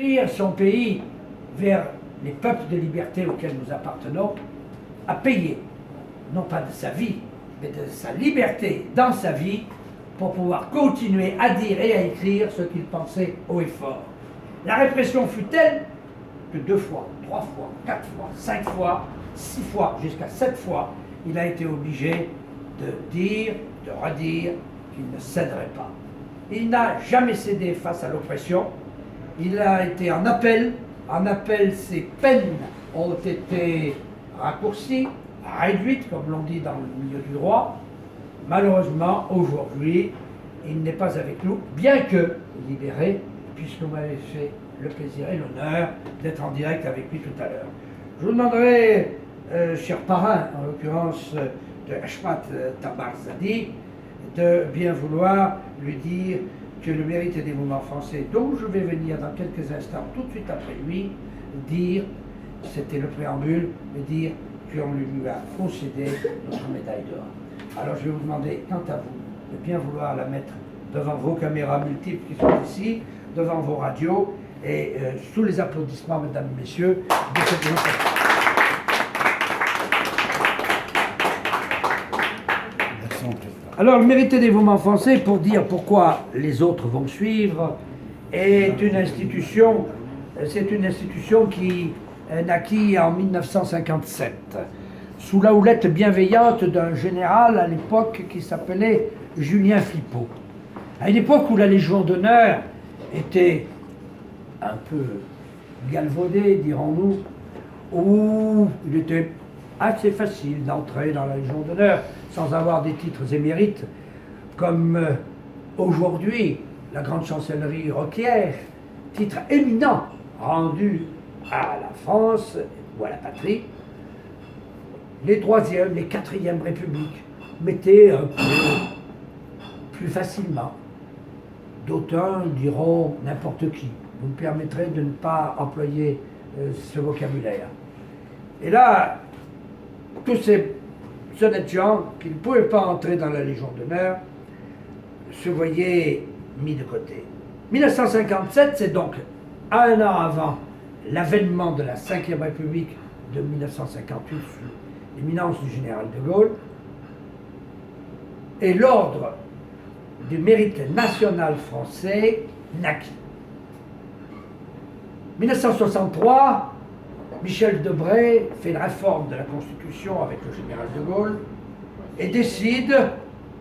conduire son pays vers les peuples de liberté auxquels nous appartenons, a payé, non pas de sa vie, mais de sa liberté dans sa vie, pour pouvoir continuer à dire et à écrire ce qu'il pensait haut et fort. La répression fut telle que 2 fois, 3 fois, 4 fois, 5 fois, 6 fois, jusqu'à 7 fois, il a été obligé de dire, de redire qu'il ne céderait pas. Il n'a jamais cédé face à l'oppression. Il a été en appel. En appel, ses peines ont été raccourcies, réduites, comme l'on dit dans le milieu du droit. Malheureusement, aujourd'hui, il n'est pas avec nous, bien que libéré, puisque vous m'avez fait le plaisir et l'honneur d'être en direct avec lui tout à l'heure. Je vous demanderai, cher parrain, en l'occurrence de Hachmat Tabarzadi, de bien vouloir lui dire que le mérite et dévouement français, dont je vais venir dans quelques instants, tout de suite après lui, dire, c'était le préambule, mais dire qu'on lui a concédé notre médaille d'or. Alors je vais vous demander, quant à vous, de bien vouloir la mettre devant vos caméras multiples qui sont ici, devant vos radios, et sous les applaudissements, mesdames et messieurs, de cette démonstration. Alors, le mérite et dévouement français, pour dire pourquoi les autres vont suivre, est une institution, c'est une institution qui naquit en 1957, sous la houlette bienveillante d'un général à l'époque qui s'appelait Julien Philippot. À une époque où la Légion d'honneur était un peu galvaudée, dirons-nous, où il était assez facile d'entrer dans la Légion d'honneur sans avoir des titres émérites, comme aujourd'hui la grande chancellerie requiert, titre éminent rendu à la France ou à la patrie. Les 3e, les 4e républiques mettaient un peu plus facilement. D'autres diront n'importe qui. Vous me permettrez de ne pas employer ce vocabulaire. Et là, tous ces honnêtes gens qui ne pouvaient pas entrer dans la Légion d'honneur se voyaient mis de côté. 1957, c'est donc 1 an avant l'avènement de la 5e République de 1958 sous l'éminence du général de Gaulle, et l'ordre du mérite national français naquit. 1963, Michel Debré fait une réforme de la Constitution avec le général de Gaulle et décide